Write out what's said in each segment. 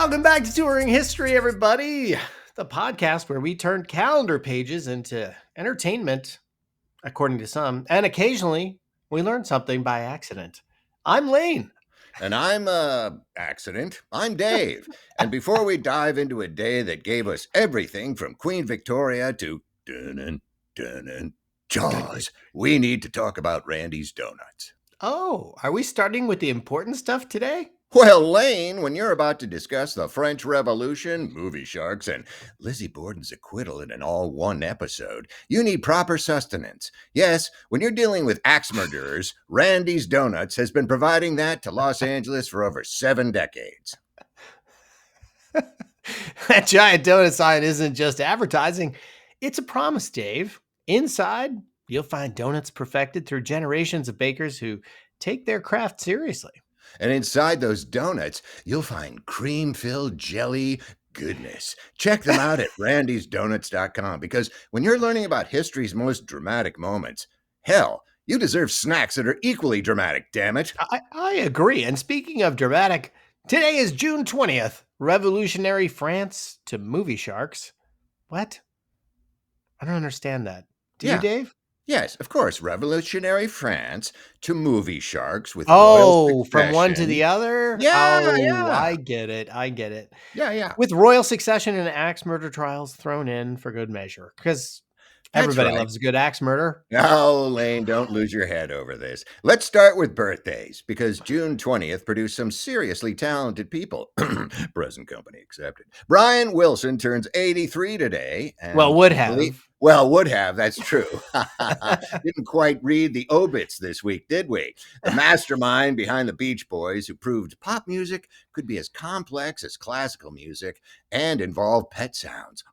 Welcome back to Touring History, everybody. The podcast where we turn calendar pages into entertainment, according to some, and occasionally we learn something by accident. I'm Lane. And I'm accident. I'm Dave. And before we dive into a day that gave us everything from Queen Victoria to Jaws, we need to talk about Randy's Donuts. Oh, are we starting with the important stuff today? Well, Lane, when you're about to discuss the French Revolution, movie sharks, and Lizzie Borden's acquittal in an all-one episode, you need proper sustenance. Yes, when you're dealing with axe murderers, Randy's Donuts has been providing that to Los Angeles for over 7 decades. That giant donut sign isn't just advertising, it's a promise, Dave. Inside, you'll find donuts perfected through generations of bakers who take their craft seriously. And inside those donuts, you'll find cream-filled jelly goodness. Check them out at randysdonuts.com because when you're learning about history's most dramatic moments, hell, you deserve snacks that are equally dramatic, damn it. I agree. And speaking of dramatic, today is June 20th, Revolutionary France to movie sharks. What? I don't understand that. Do you, Dave? Yes, of course. Revolutionary France to movie sharks with royal succession. From one to the other? Yeah. I get it. Yeah. With royal succession and axe murder trials thrown in for good measure. Because everybody loves a good axe murder. No, Lane, don't lose your head over this. Let's start with birthdays, because June 20th produced some seriously talented people, present company accepted. Brian Wilson turns 83 today. And would have. Would have, that's true. Didn't quite read the obits this week, did we? The mastermind behind the Beach Boys, who proved pop music could be as complex as classical music and involve pet sounds.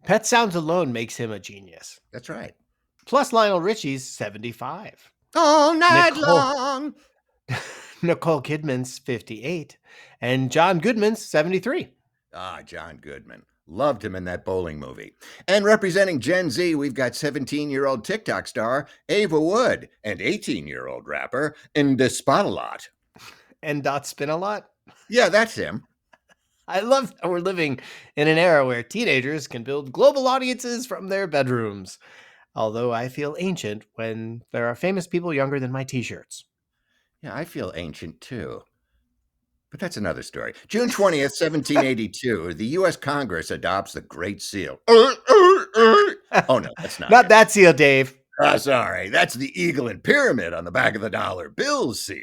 Pet sounds alone makes him a genius. That's right. Plus Lionel Richie's 75. All night long. Nicole Kidman's 58. And John Goodman's 73. Ah, John Goodman. Loved him in that bowling movie. And representing Gen Z, we've got 17-year-old TikTok star Ava Wood and 18-year-old rapper Spot-A-Lot. And Dot Spin-A-Lot? Yeah, that's him. I love that we're living in an era where teenagers can build global audiences from their bedrooms. Although I feel ancient when there are famous people younger than my t-shirts. Yeah, I feel ancient too. But that's another story. June 20th, 1782, the U.S. Congress adopts the Great Seal. Oh, no, that's not Not that seal, Dave. Sorry. That's the eagle and pyramid on the back of the dollar bill seal.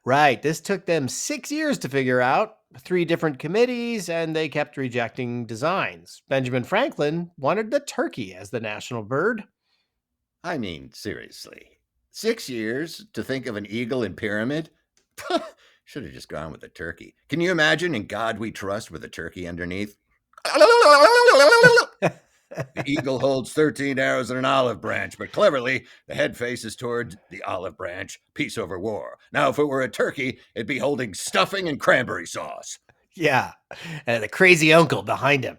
Right. This took them 6 years to figure out. 3 different committees, and they kept rejecting designs. Benjamin Franklin wanted the turkey as the national bird. I mean, seriously. 6 years to think of an eagle and pyramid? Should have just gone with the turkey. Can you imagine In God We Trust with a turkey underneath? The eagle holds 13 arrows and an olive branch, but cleverly, the head faces toward the olive branch. Peace over war. Now, if it were a turkey, it'd be holding stuffing and cranberry sauce. Yeah, and the crazy uncle behind him.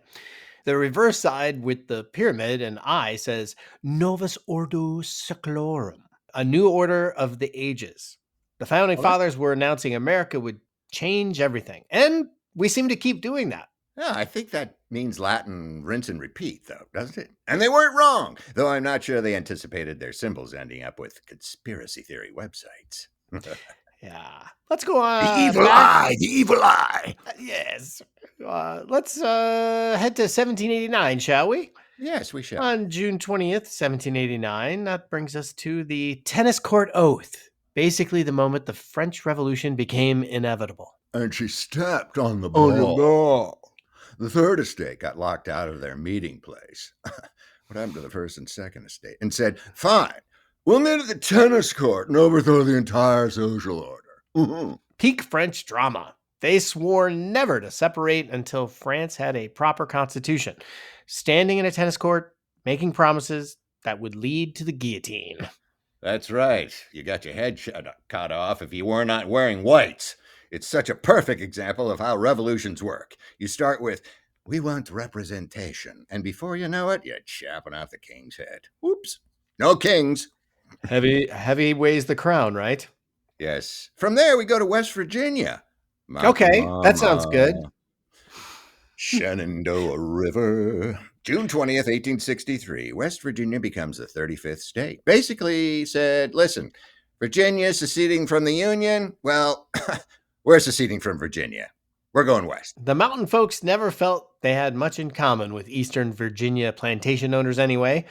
The reverse side with the pyramid and eye says, Novus Ordo Seclorum, a new order of the ages. The founding fathers were announcing America would change everything, and we seem to keep doing that. Yeah, I think that means Latin rinse and repeat, though, doesn't it? And they weren't wrong, though I'm not sure they anticipated their symbols ending up with conspiracy theory websites. Yeah. Let's go on. The evil eye. Yes. Let's head to 1789, shall we? Yes, we shall. On June 20th, 1789, that brings us to the tennis court oath. Basically the moment the French Revolution became inevitable. And she stepped on the ball. The third estate got locked out of their meeting place. What happened to the first and second estate? And said, fine, we'll meet at the tennis court and overthrow the entire social order. Peak French drama. They swore never to separate until France had a proper constitution. Standing in a tennis court, making promises that would lead to the guillotine. That's right. You got your head cut off if you were not wearing whites. It's such a perfect example of how revolutions work. You start with, we want representation. And before you know it, you're chopping off the king's head. Oops. No kings. Heavy weighs the crown, right? Yes. From there, we go to West Virginia. Mountain Okay, that sounds good. Mama, Shenandoah River. June 20th, 1863, West Virginia becomes the 35th state. Basically said, listen, Virginia seceding from the Union. Well, we're seceding from Virginia. We're going west. The mountain folks never felt they had much in common with Eastern Virginia plantation owners anyway.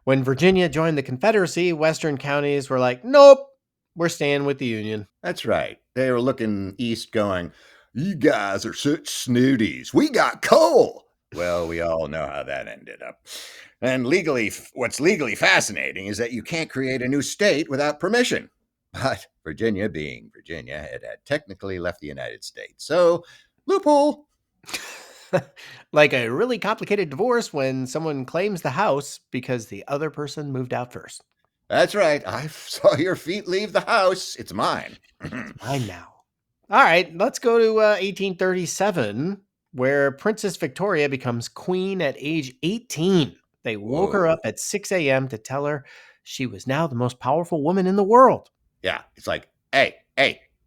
When Virginia joined the Confederacy, Western counties were like, nope, we're staying with the Union. That's right. They were looking east going, you guys are such snooties. We got coal. Well, we all know how that ended up. And legally, what's legally fascinating is that you can't create a new state without permission. But Virginia, being Virginia, had technically left the United States. So, loophole. Like a really complicated divorce when someone claims the house because the other person moved out first. That's right. I saw your feet leave the house. It's mine. It's mine now. All right, let's go to 1837, where Princess Victoria becomes queen at age 18. They woke her up Whoa. at 6 a.m. to tell her she was now the most powerful woman in the world. Yeah. It's like, hey,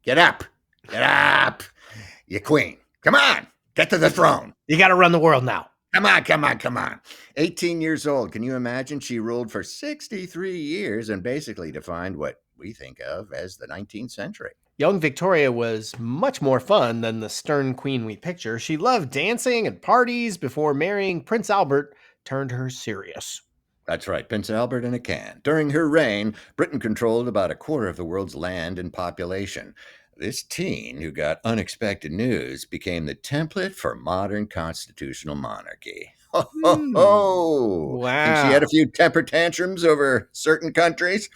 get up. Get up. You queen. Come on. Get to the throne. You got to run the world now. Come on. 18 years old. Can you imagine? She ruled for 63 years and basically defined what we think of as the 19th century. Young Victoria was much more fun than the stern queen we picture. She loved dancing and parties before marrying Prince Albert turned her serious. That's right, Prince Albert in a can. During her reign, Britain controlled about a quarter of the world's land and population. This teen who got unexpected news became the template for modern constitutional monarchy. Ho, ho, ho! Think she had a Wow. few temper tantrums over certain countries?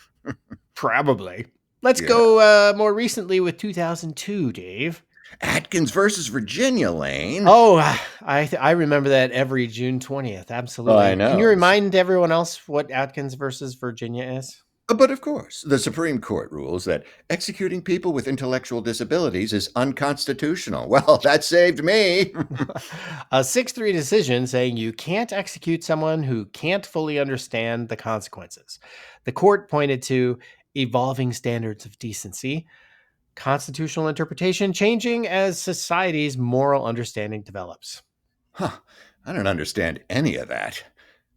Probably. Let's Yeah. go more recently with 2002, Dave. Atkins versus Virginia, Lane. Oh, I remember that every June 20th. I Absolutely. Can you know. remind everyone else what Atkins versus Virginia is? But of course, the Supreme Court rules that executing people with intellectual disabilities is unconstitutional. Well, that saved me. A 6-3 decision saying you can't execute someone who can't fully understand the consequences. The court pointed to evolving standards of decency, constitutional interpretation changing as society's moral understanding develops. Huh, I don't understand any of that.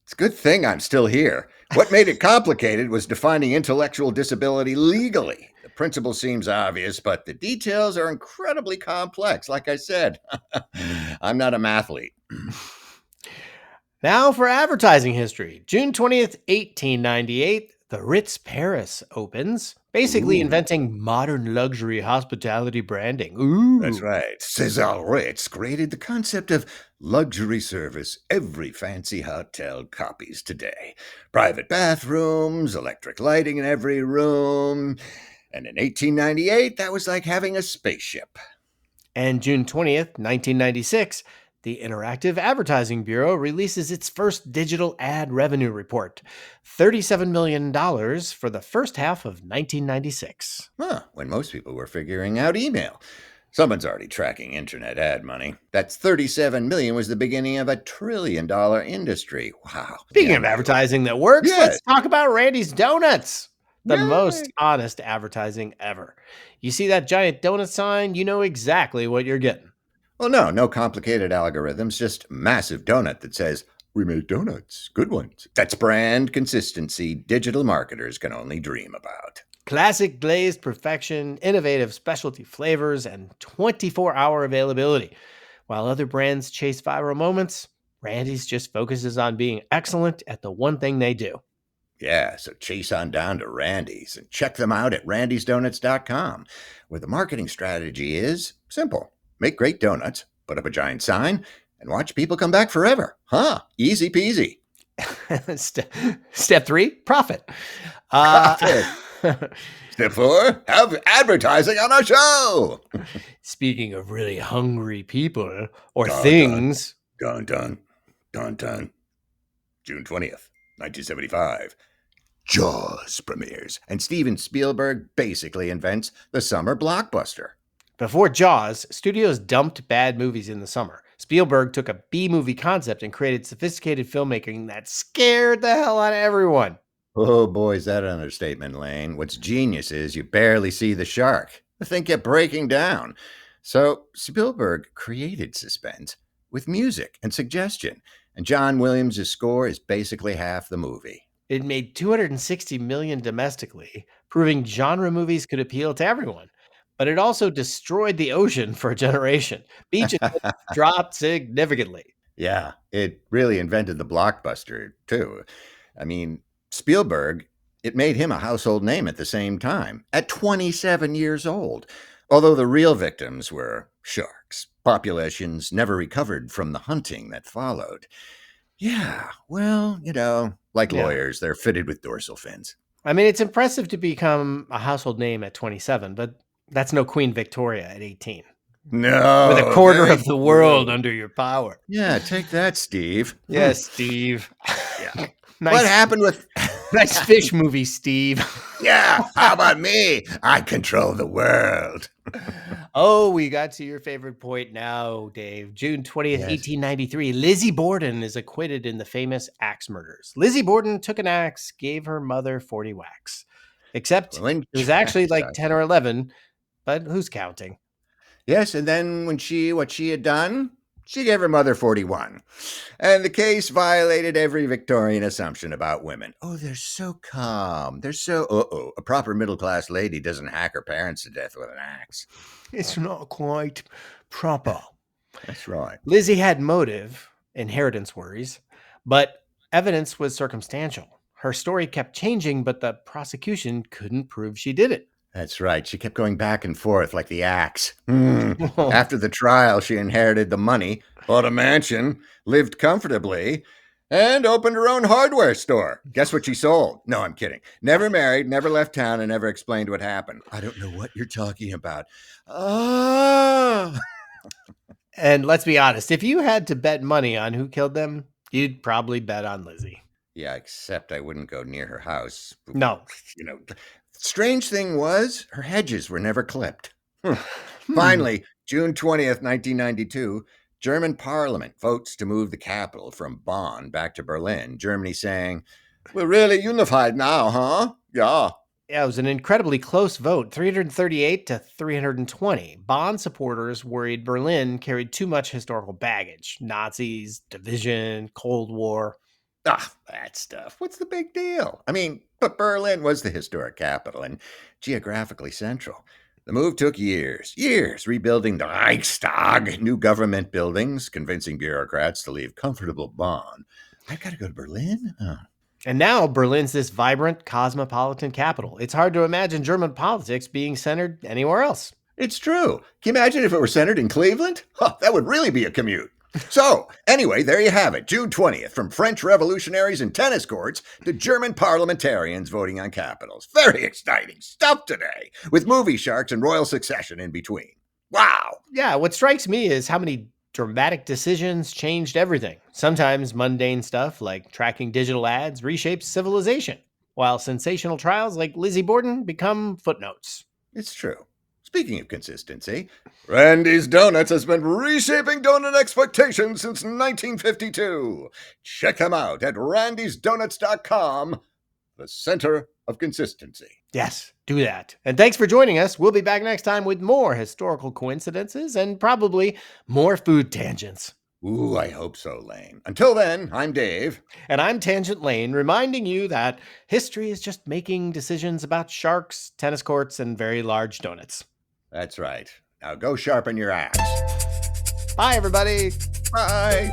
It's a good thing I'm still here. What made it complicated was defining intellectual disability legally. The principle seems obvious, but the details are incredibly complex. Like I said, I'm not a mathlete. Now for advertising history. June 20th, 1898, the Ritz Paris opens, basically Ooh. inventing modern luxury hospitality branding. That's Ooh. right. Cesar Ritz created the concept of luxury service every fancy hotel copies today. Private bathrooms, electric lighting in every room. And in 1898, that was like having a spaceship. And June 20th, 1996, the Interactive Advertising Bureau releases its first digital ad revenue report, $37 million for the first half of 1996. Huh, when most people were figuring out email. Someone's already tracking internet ad money. That's 37 million was the beginning of $1 trillion industry. Wow. Speaking Yeah, of my advertising that works, Yes. let's talk about Randy's Donuts, the most Yay. honest advertising ever. You see that giant donut sign, you know exactly what you're getting. Well, no complicated algorithms, just massive donut that says, we made donuts, good ones. That's brand consistency digital marketers can only dream about. Classic glazed perfection, innovative specialty flavors, and 24-hour availability. While other brands chase viral moments, Randy's just focuses on being excellent at the one thing they do. Yeah, so chase on down to Randy's and check them out at randysdonuts.com, where the marketing strategy is simple. Make great donuts, put up a giant sign, and watch people come back forever. Huh, easy peasy. Step 3, profit. Profit. Step 4, have advertising on our show. Speaking of really hungry people or Dun, things, dun, dun, dun, dun. June 20th, 1975. Jaws premieres, and Steven Spielberg basically invents the summer blockbuster. before Jaws, studios dumped bad movies in the summer. Spielberg took a B movie concept and created sophisticated filmmaking that scared the hell out of everyone. Oh boy, is that an understatement, Lane. What's genius is you barely see the shark. The thing kept breaking down. So Spielberg created suspense with music and suggestion, and John Williams' score is basically half the movie. It made 260 million domestically, proving genre movies could appeal to everyone. But it also destroyed the ocean for a generation. Beaches dropped significantly. Yeah, it really invented the blockbuster, too. I mean, Spielberg, it made him a household name at the same time, at 27 years old. Although the real victims were sharks. Populations never recovered from the hunting that followed. Yeah, well, like Yeah. lawyers, they're fitted with dorsal fins. I mean, it's impressive to become a household name at 27, but that's no Queen Victoria at 18. With a No, quarter very of the world true. under your power. Yeah, take that, Steve. Yes, Steve. Yeah. What Nice happened with. nice fish movie, Steve. Yeah, how about me? I control the world. Oh, we got to your favorite point now, Dave. June 20th, Yes. 1893. Lizzie Borden is acquitted in the famous axe murders. Lizzie Borden took an axe, gave her mother 40 whacks. Except Well, in it was actually like sorry. 10 or 11, but who's counting? Yes, and then what she had done, she gave her mother 41. And the case violated every Victorian assumption about women. Oh, they're so calm. They're so, a proper middle class lady doesn't hack her parents to death with an axe. It's not quite proper. That's right. Lizzie had motive, inheritance worries, but evidence was circumstantial. Her story kept changing, but the prosecution couldn't prove she did it. That's right. She kept going back and forth like the axe. Oh, After the trial, she inherited the money, bought a mansion, lived comfortably, and opened her own hardware store. Guess what she sold? No, I'm kidding. Never married, never left town, and never explained what happened. I don't know what you're talking about. Ah. and let's be honest, if you had to bet money on who killed them, you'd probably bet on Lizzie. Yeah, except I wouldn't go near her house. No. You know, strange thing was, her hedges were never clipped. Hmm. Finally, June 20th, 1992, German parliament votes to move the capital from Bonn back to Berlin, Germany saying, "We're really unified now, huh? Yeah." Yeah, it was an incredibly close vote, 338 to 320. Bond supporters worried Berlin carried too much historical baggage. Nazis, division, Cold War. Ah, that stuff. What's the big deal? I mean, but Berlin was the historic capital and geographically central. The move took years rebuilding the Reichstag, new government buildings, convincing bureaucrats to leave comfortable Bonn. I gotta go to Berlin? Oh. And now Berlin's this vibrant cosmopolitan capital. It's hard to imagine German politics being centered anywhere else. It's true. Can you imagine if it were centered in Cleveland? Huh, that would really be a commute. So, anyway, there you have it. June 20th, from French revolutionaries and tennis courts to German parliamentarians voting on capitals. Very exciting stuff today, with movie sharks and royal succession in between. Wow. Yeah, what strikes me is how many dramatic decisions changed everything. Sometimes mundane stuff like tracking digital ads reshapes civilization, while sensational trials like Lizzie Borden become footnotes. It's true. Speaking of consistency, Randy's Donuts has been reshaping donut expectations since 1952. Check them out at randysdonuts.com, the center of consistency. Yes, do that. And thanks for joining us. We'll be back next time with more historical coincidences and probably more food tangents. Ooh, I hope so, Lane. Until then, I'm Dave. And I'm Tangent Lane, reminding you that history is just making decisions about sharks, tennis courts, and very large donuts. That's right. Now go sharpen your axe. Bye, everybody. Bye.